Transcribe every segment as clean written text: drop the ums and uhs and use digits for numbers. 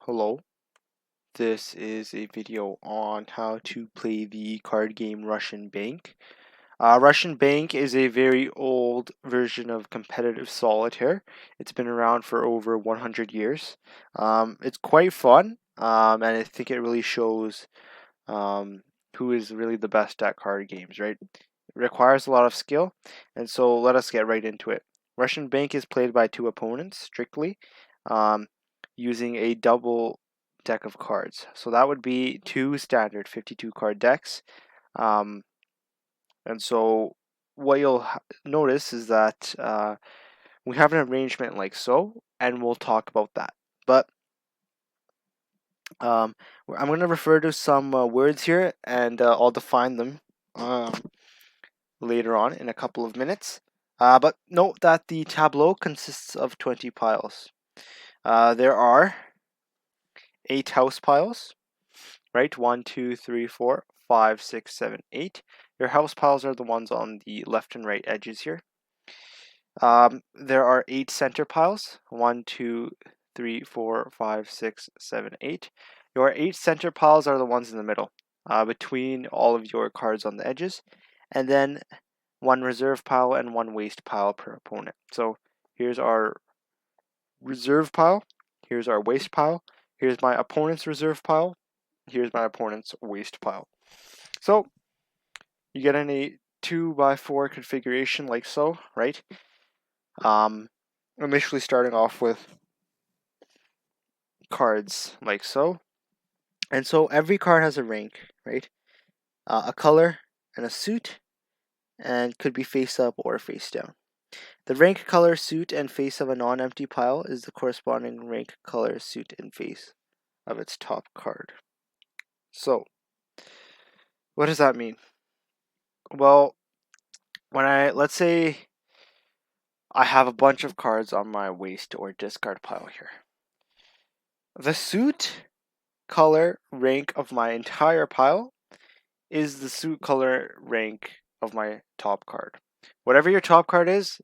Hello, this is a video on how to play the card game Russian Bank. Russian Bank is a very old version of competitive solitaire. It's been around for over 100 years. It's quite fun, and I think it really shows who is really the best at card games, right? It requires a lot of skill, and so let us get right into it. Russian Bank is played by two opponents strictly, um, using a double deck of cards. So that would be two standard 52 card decks. Um, and so what you'll notice is that we have an arrangement like so, and we'll talk about that. But um, I'm going to refer to some words here, and I'll define them later on in a couple of minutes. But note that the tableau consists of 20 piles. There are 8 house piles, right? 1, 2, 3, 4, 5, 6, 7, 8. Your house piles are the ones on the left and right edges here. There are 8 center piles. 1, 2, 3, 4, 5, 6, 7, 8. Your 8 center piles are the ones in the middle, between all of your cards on the edges. And then 1 reserve pile and 1 waste pile per opponent. So here's our reserve pile. Here's our waste pile. Here's my opponent's reserve pile. Here's my opponent's waste pile. So you get in a 2x4 configuration like so, right? Initially starting off with cards like so. And so every card has a rank, right? A color and a suit, and could be face up or face down. The rank, color, suit, and face of a non-empty pile is the corresponding rank, color, suit, and face of its top card. So, what does that mean? Well, let's say I have a bunch of cards on my waste or discard pile here. The suit, color, rank of my entire pile is the suit, color, rank of my top card. Whatever your top card is,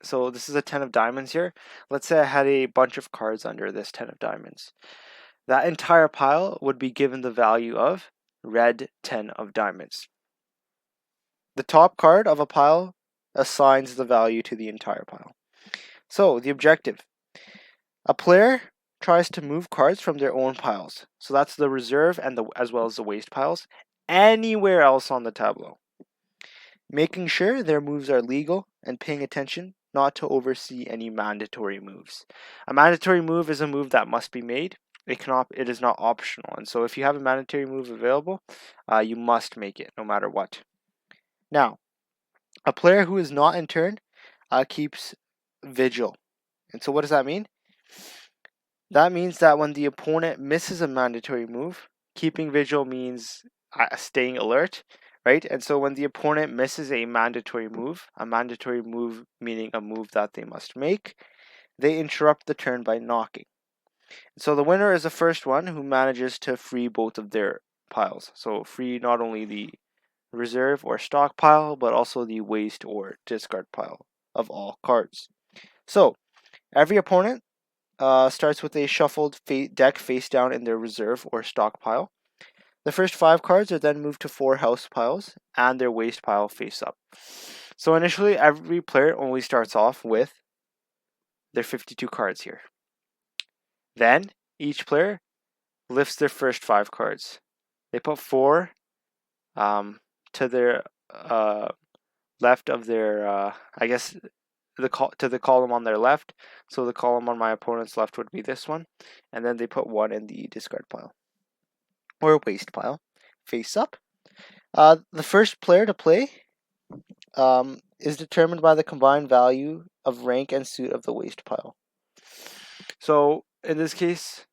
so this is a 10 of diamonds here. Let's say I had a bunch of cards under this 10 of diamonds. That entire pile would be given the value of red 10 of diamonds. The top card of a pile assigns the value to the entire pile. So the objective. A player tries to move cards from their own piles. So that's the reserve and as well as the waste piles anywhere else on the tableau. Making sure their moves are legal and paying attention not to oversee any mandatory moves. A mandatory move is a move that must be made. It is not optional. And so if you have a mandatory move available, you must make it no matter what. Now, a player who is not in turn keeps vigil. And so what does that mean? That means that when the opponent misses a mandatory move, keeping vigil means staying alert, right? And so when the opponent misses a mandatory move meaning a move that they must make, they interrupt the turn by knocking. So the winner is the first one who manages to free both of their piles. So free not only the reserve or stock pile, but also the waste or discard pile of all cards. So every opponent starts with a shuffled deck face down in their reserve or stock pile. The first 5 cards are then moved to 4 house piles and their waste pile face up. So initially, every player only starts off with their 52 cards here. Then each player lifts their first 5 cards. They put 4 to their left of their, to the column on their left. So the column on my opponent's left would be this one, and then they put 1 in the discard pile or waste pile, face up. The first player to play is determined by the combined value of rank and suit of the waste pile. So in this case,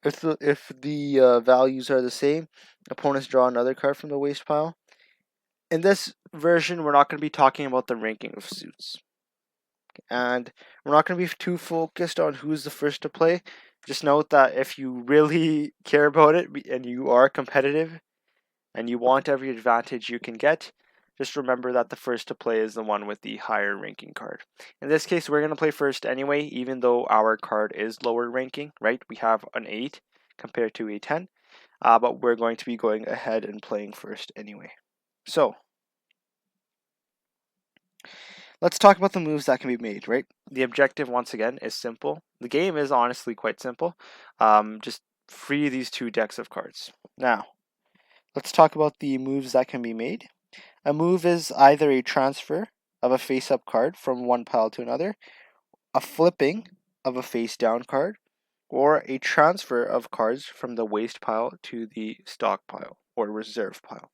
if the values are the same, opponents draw another card from the waste pile. In this version, we're not going to be talking about the ranking of suits. And we're not going to be too focused on who's the first to play. Just note that if you really care about it and you are competitive and you want every advantage you can get, just remember that the first to play is the one with the higher ranking card. In this case, we're going to play first anyway, even though our card is lower ranking, right? We have an 8 compared to a 10, but we're going to be going ahead and playing first anyway. So, let's talk about the moves that can be made, right? The objective, once again, is simple. The game is honestly quite simple. Just free these 2 decks of cards. Now, let's talk about the moves that can be made. A move is either a transfer of a face-up card from one pile to another, a flipping of a face-down card, or a transfer of cards from the waste pile to the stock pile or reserve pile.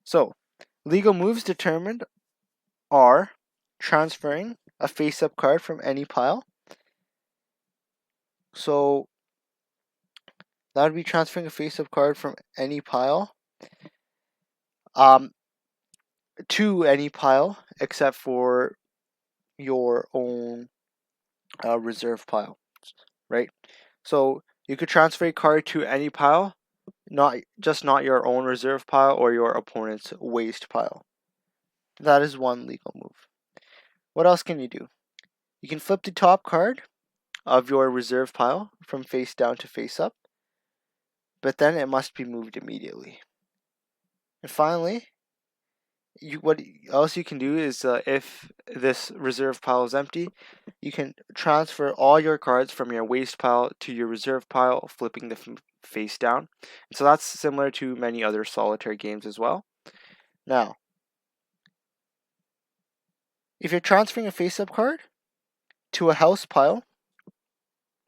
So, legal moves determined are transferring a face-up card from any pile. So, that would be transferring a face-up card from any pile to any pile except for your own reserve pile, right? So you could transfer a card to any pile, not your own reserve pile or your opponent's waste pile. That is one legal move. What else can you do? You can flip the top card of your reserve pile from face down to face up, but then it must be moved immediately. And finally, what else you can do is if this reserve pile is empty, you can transfer all your cards from your waste pile to your reserve pile, flipping the face down. And so that's similar to many other solitaire games as well. Now, if you're transferring a face-up card to a house pile,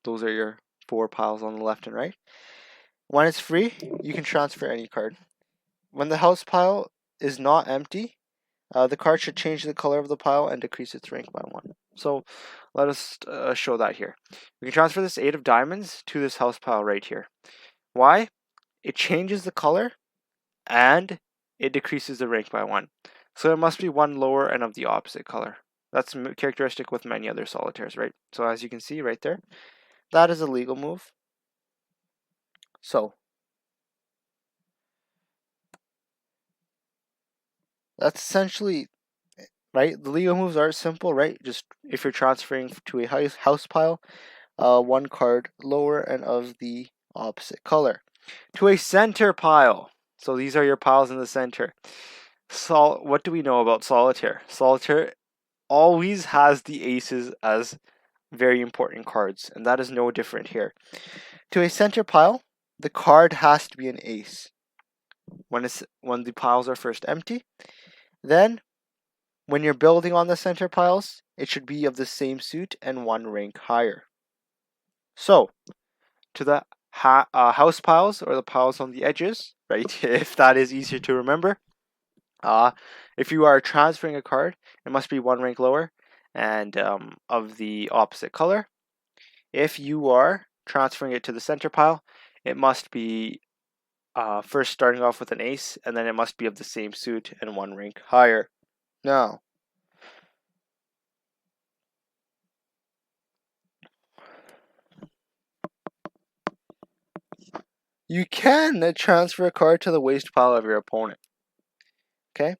those are your 4 piles on the left and right. When it's free, you can transfer any card. When the house pile is not empty, the card should change the color of the pile and decrease its rank by 1. So let us show that here. We can transfer this 8 of diamonds to this house pile right here. Why? It changes the color and it decreases the rank by 1. So it must be 1 lower and of the opposite color. That's characteristic with many other solitaires, right? So as you can see right there, that is a legal move. So that's essentially, right? The legal moves are simple, right? Just if you're transferring to a house pile, 1 card lower and of the opposite color. To a center pile. So these are your piles in the center. What do we know about solitaire? Solitaire always has the aces as very important cards, and that is no different here. To a center pile, the card has to be an ace when the piles are first empty. Then, when you're building on the center piles, it should be of the same suit and 1 rank higher. So, to the house piles or the piles on the edges, right? If that is easier to remember. If you are transferring a card, it must be 1 rank lower and of the opposite color. If you are transferring it to the center pile, it must be first starting off with an ace, and then it must be of the same suit and 1 rank higher. Now, you can transfer a card to the waste pile of your opponent. Okay?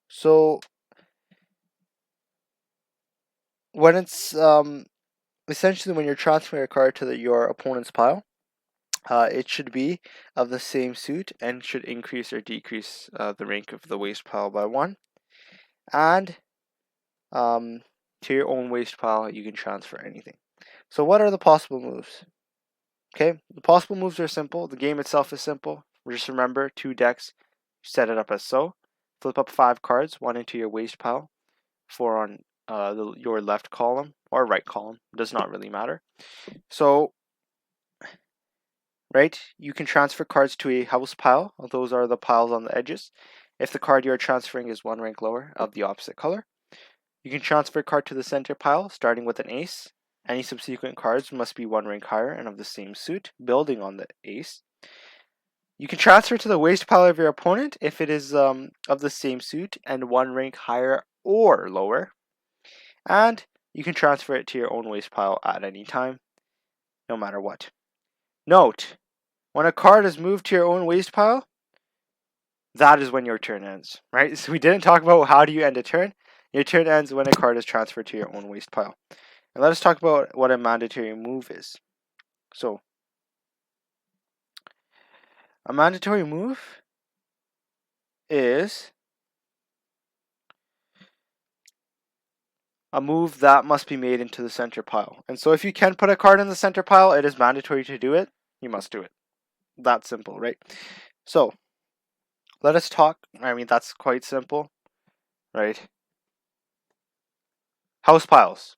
So, when it's essentially when you're transferring a card to your opponent's pile, it should be of the same suit and should increase or decrease the rank of the waste pile by 1. And to your own waste pile, you can transfer anything. So what are the possible moves? Okay, the possible moves are simple. The game itself is simple. Just remember 2 decks. Set it up as so. Flip up 5 cards, 1 into your waste pile, 4 on your left column or right column. Does not really matter. So, right, you can transfer cards to a house pile. Those are the piles on the edges. If the card you are transferring is 1 rank lower of the opposite color. You can transfer a card to the center pile, starting with an ace. Any subsequent cards must be 1 rank higher and of the same suit, building on the ace. You can transfer to the waste pile of your opponent if it is of the same suit and 1 rank higher or lower. And you can transfer it to your own waste pile at any time, no matter what. Note, when a card is moved to your own waste pile, that is when your turn ends, right? So we didn't talk about how do you end a turn. Your turn ends when a card is transferred to your own waste pile. And let us talk about what a mandatory move is. So, a mandatory move is a move that must be made into the center pile. And so if you can put a card in the center pile, it is mandatory to do it. You must do it. That simple, right? So, let us talk. I mean, that's quite simple, right? House piles.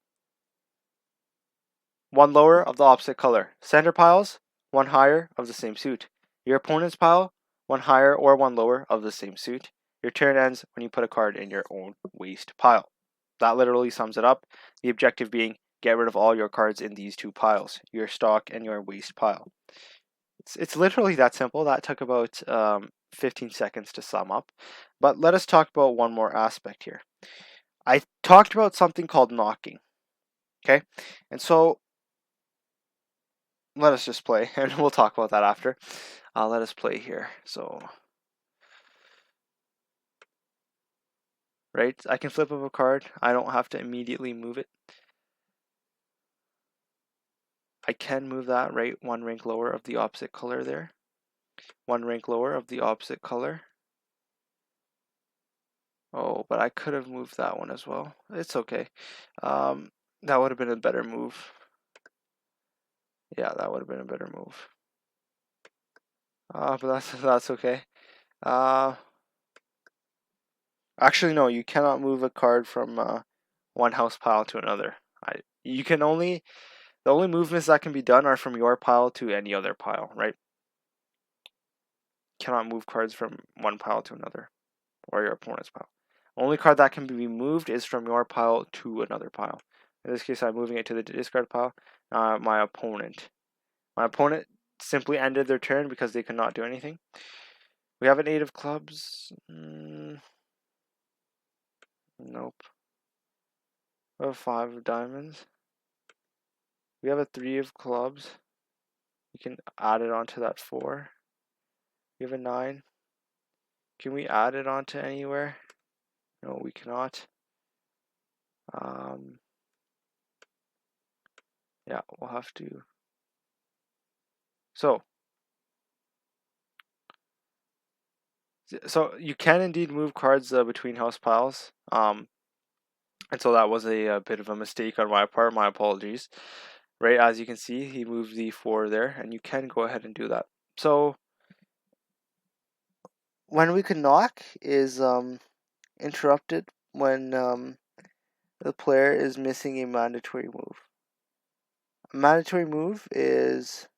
One lower of the opposite color. Center piles, one higher of the same suit. Your opponent's pile, one higher or one lower of the same suit. Your turn ends when you put a card in your own waste pile. That literally sums it up. The objective being get rid of all your cards in these two piles, your stock and your waste pile. It's literally that simple. That took about 15 seconds to sum up. But let us talk about one more aspect here. I talked about something called knocking. Okay, and so let us just play, and we'll talk about that after. Let us play here. So, right, I can flip up a card. I don't have to immediately move it. I can move that, right, one rank lower of the opposite color there. One rank lower of the opposite color. Oh, but I could have moved that one as well. It's okay. That would have been a better move. Yeah, that would have been a better move. But that's okay. Actually, no, you cannot move a card from one house pile to another. You can only the only movements that can be done are from your pile to any other pile, right? You cannot move cards from one pile to another or your opponent's pile. Only card that can be moved is from your pile to another pile. In this case, I'm moving it to the discard pile. My opponent simply ended their turn because they could not do anything. We have an 8 of clubs. Nope. We have a 5 of diamonds. We have a 3 of clubs. We can add it onto that 4. We have a 9. Can we add it onto anywhere? No, we cannot. Yeah, we'll have to. So you can indeed move cards between house piles. And so that was a bit of a mistake on my part. My apologies. Right, as you can see, he moved the 4 there, and you can go ahead and do that. So when we can knock is interrupted when the player is missing a mandatory move. A mandatory move is,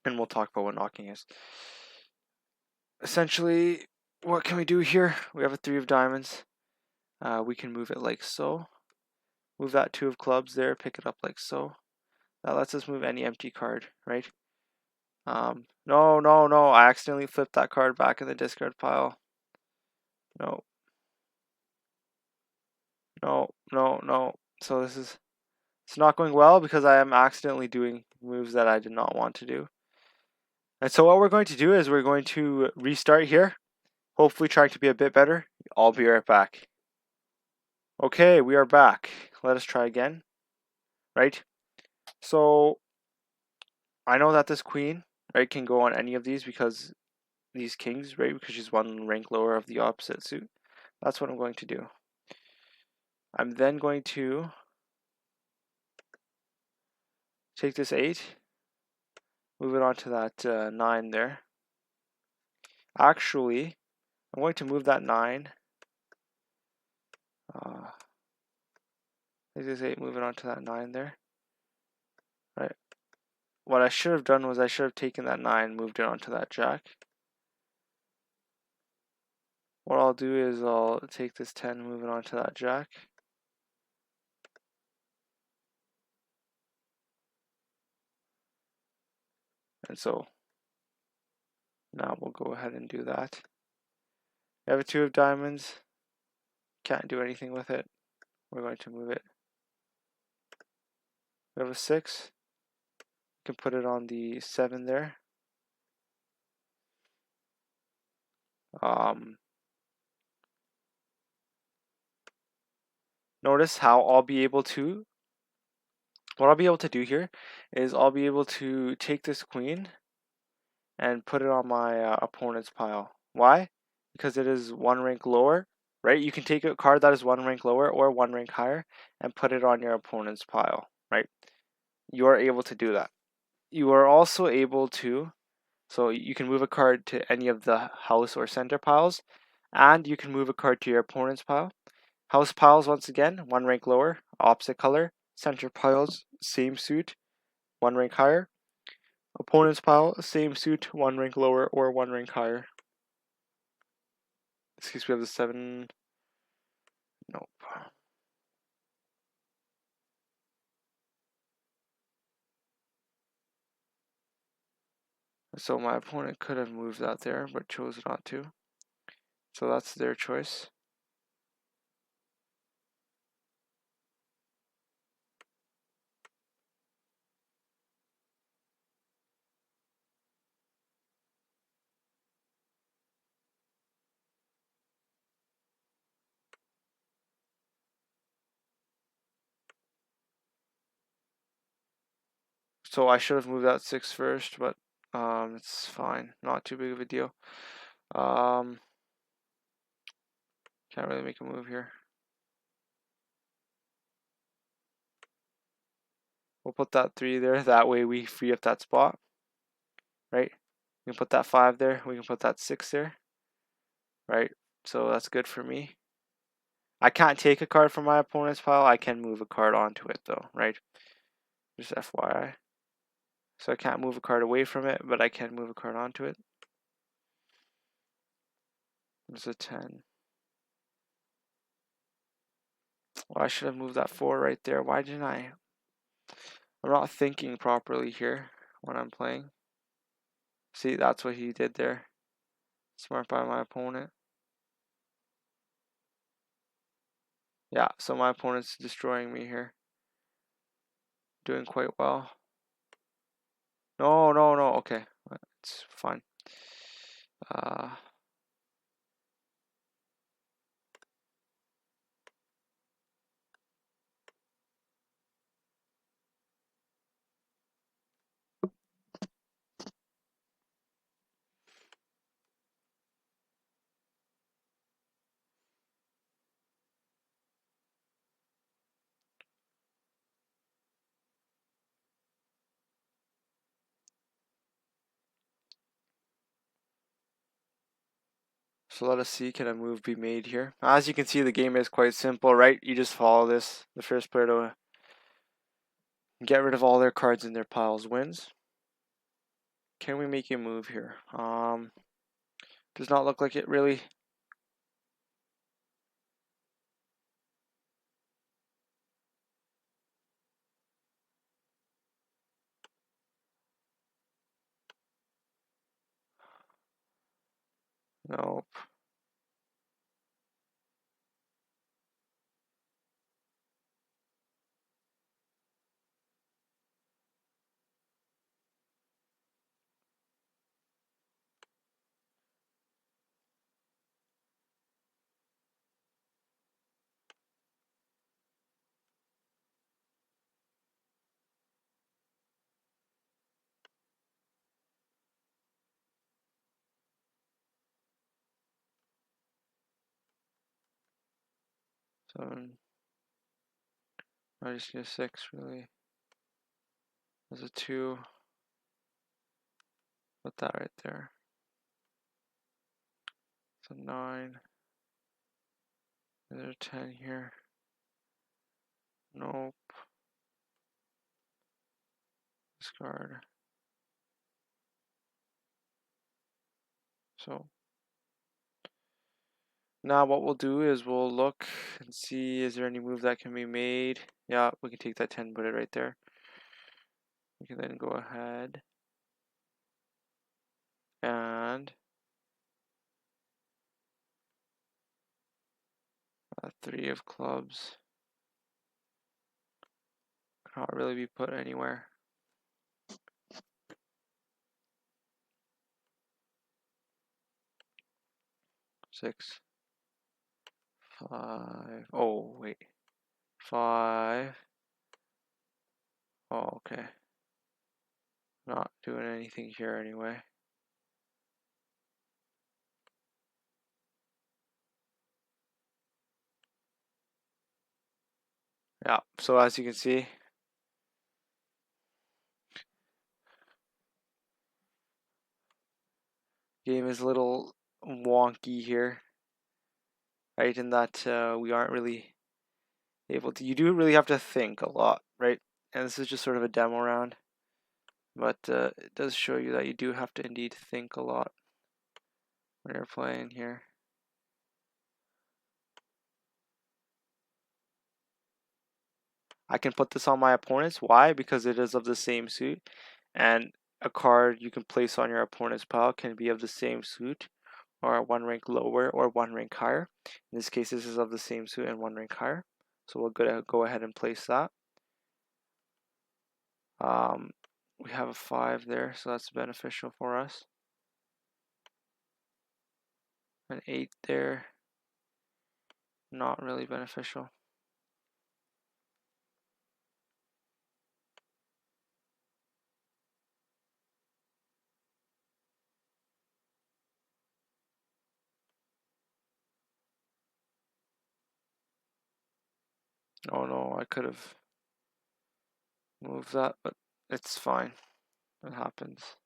and we'll talk about what knocking is. Essentially, what can we do here? We have a 3 of diamonds. We can move it like so. Move that 2 of clubs there, pick it up like so. That lets us move any empty card, right? No, I accidentally flipped that card back in the discard pile. No. So it's not going well because I am accidentally doing moves that I did not want to do. And so what we're going to do is we're going to restart here, hopefully trying to be a bit better. I'll be right back. Okay, we are back. Let us try again, right? So I know that this queen, right, can go on any of these because these kings, right, because she's one rank lower of the opposite suit. That's what I'm going to do. I'm then going to take this 8, move it onto that 9 there. Actually, I'm going to move that 9. Take this 8, move it onto that 9 there. Right. What I should have done was I should have taken that 9, moved it onto that jack. What I'll do is I'll take this 10, move it onto that jack. And so now we'll go ahead and do that. We have a 2 of diamonds. Can't do anything with it. We're going to move it. We have a 6. can put it on the 7 there. Notice how what I'll be able to do here is I'll be able to take this queen and put it on my opponent's pile. Why? Because it is 1 rank lower, right? You can take a card that is 1 rank lower or 1 rank higher and put it on your opponent's pile, right? You are able to do that. You are also able to, so you can move a card to any of the house or center piles, and you can move a card to your opponent's pile. House piles, once again, 1 rank lower, opposite color. Center piles, same suit, 1 rank higher. Opponent's pile, same suit, 1 rank lower or 1 rank higher. Excuse me, we have the 7. Nope. So my opponent could have moved that there, but chose not to. So that's their choice. So I should have moved that 6 first, but it's fine. Not too big of a deal. Can't really make a move here. We'll put that 3 there. That way we free up that spot, right? We can put that 5 there. We can put that 6 there, right? So that's good for me. I can't take a card from my opponent's pile. I can move a card onto it though, right? Just FYI. So I can't move a card away from it, but I can move a card onto it. There's a 10. Well, I should have moved that 4 right there. Why didn't I? I'm not thinking properly here when I'm playing. See, that's what he did there. Smart by my opponent. Yeah, so my opponent's destroying me here. Doing quite well. No, no, no. Okay, it's fine. So let us see, can a move be made here? As you can see, the game is quite simple, right? You just follow this. The first player to get rid of all their cards in their piles wins. Can we make a move here? Does not look like it really. Nope. Seven. I just need a 6 really. There's a 2. Put that right there. It's a 9. There's a 10 here. Nope. Discard. So now what we'll do is we'll look and see, is there any move that can be made? Yeah, we can take that 10, put it right there. We can then go ahead and a 3 of clubs. Cannot really be put anywhere. 6, 5. Oh, wait. 5. Oh, okay. Not doing anything here anyway. Yeah, so as you can see, game is a little wonky here, right? In that we aren't really able to. You do really have to think a lot, right? And this is just sort of a demo round, but it does show you that you do have to indeed think a lot when you're playing here. I can put this on my opponents. Why? Because it is of the same suit, and a card you can place on your opponent's pile can be of the same suit, or one rank lower or one rank higher. In this case, this is of the same suit and one rank higher. So we'll go ahead and place that. We have a 5 there, so that's beneficial for us. An 8 there, not really beneficial. Oh no, I could have moved that, but it's fine. It happens.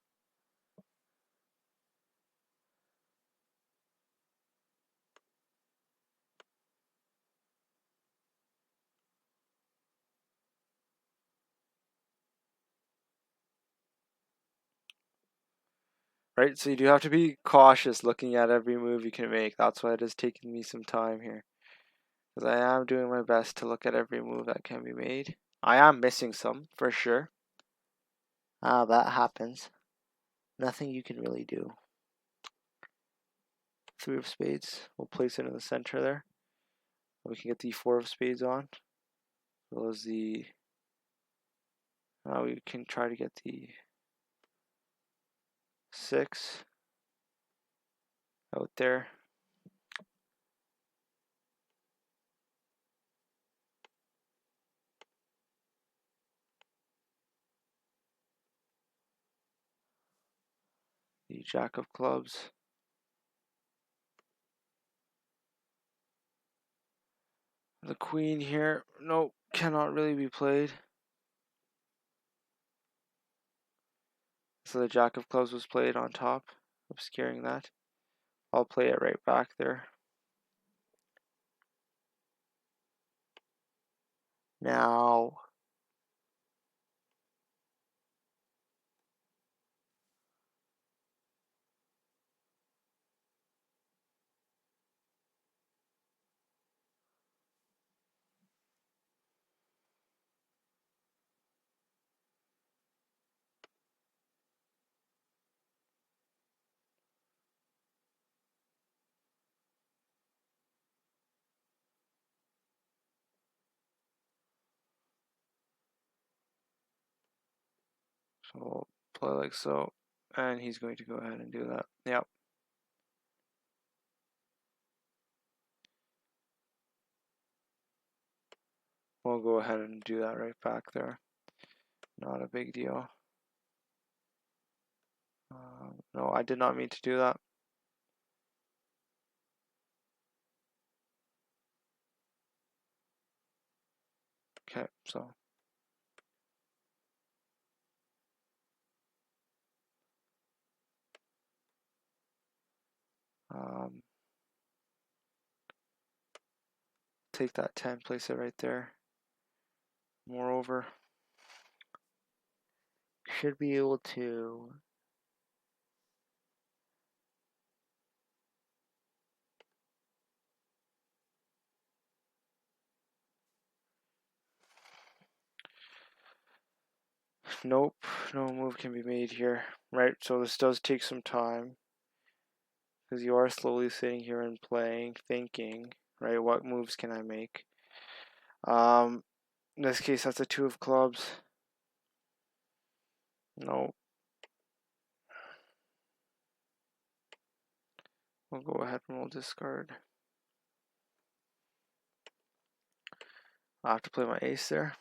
Right, so you do have to be cautious looking at every move you can make. That's why it is taking me some time here, because I am doing my best to look at every move that can be made. I am missing some, for sure. That happens. Nothing you can really do. 3 of spades. We'll place it in the center there. We can get the 4 of spades on. As well as the... we can try to get the 6 out there. The Jack of clubs. The queen here, nope, cannot really be played. So the Jack of clubs was played on top, obscuring that. I'll play it right back there. Now, so we'll play like so, and he's going to go ahead and do that. Yep. We'll go ahead and do that right back there. Not a big deal. No, I did not mean to do that. Okay, so take that 10, place it right there. Moreover, should be able to nope, no move can be made here. Right, so this does take some time, because you are slowly sitting here and playing, thinking, right, what moves can I make? In this case, that's a 2 of clubs. No. We'll go ahead and we'll discard. I'll have to play my ace there.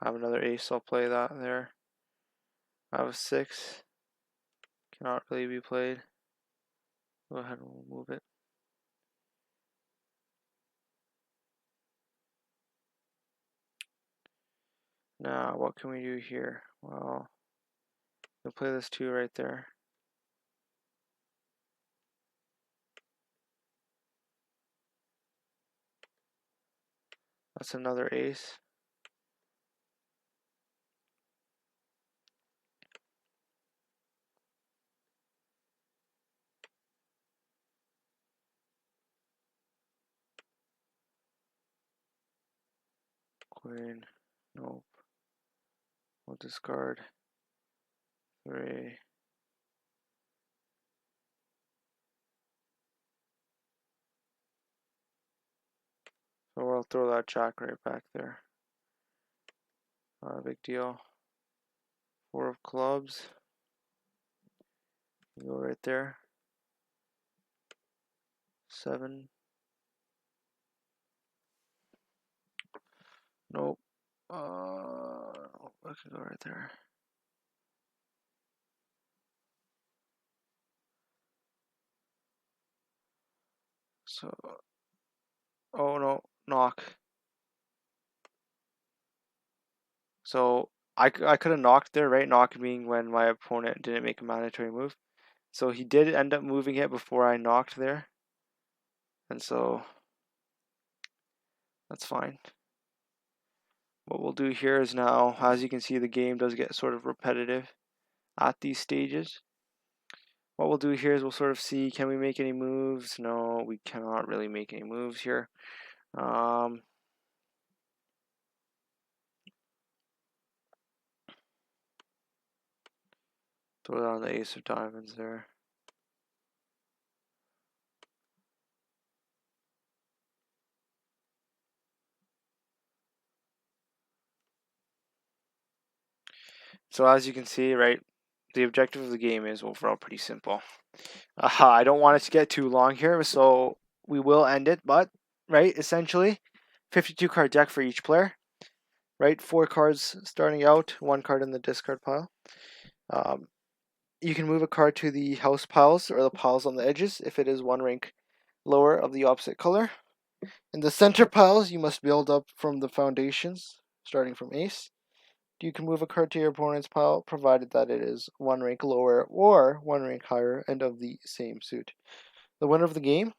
I have another ace, I'll play that there. I have a 6. Cannot really be played. Go ahead and we'll move it. Now, what can we do here? Well, we'll play this 2 right there. That's another ace. Queen. Nope. We'll discard 3. So we'll throw that jack right back there. Not a big deal. 4 of clubs. Go right there. 7. Nope. I can go right there. So, oh no, knock. So I could have knocked there, right? Knock being when my opponent didn't make a mandatory move. So he did end up moving it before I knocked there. And so that's fine. What we'll do here is now, as you can see, the game does get sort of repetitive at these stages. What we'll do here is we'll sort of see, can we make any moves? No, we cannot really make any moves here. Throw down the ace of diamonds there. So as you can see, right, the objective of the game is overall pretty simple. I don't want it to get too long here, so we will end it, but, right, essentially, 52 card deck for each player, right, 4 cards starting out, 1 card in the discard pile. You can move a card to the house piles, or the piles on the edges, if it is 1 rank lower of the opposite color. In the center piles, you must build up from the foundations, starting from ace. You can move a card to your opponent's pile, provided that it is 1 rank lower or 1 rank higher and of the same suit. The winner of the game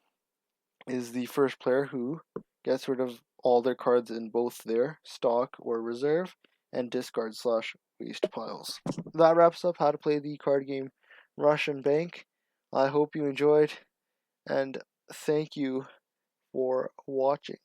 is the first player who gets rid of all their cards in both their stock or reserve and discard/waste piles. That wraps up how to play the card game Russian Bank. I hope you enjoyed, and thank you for watching.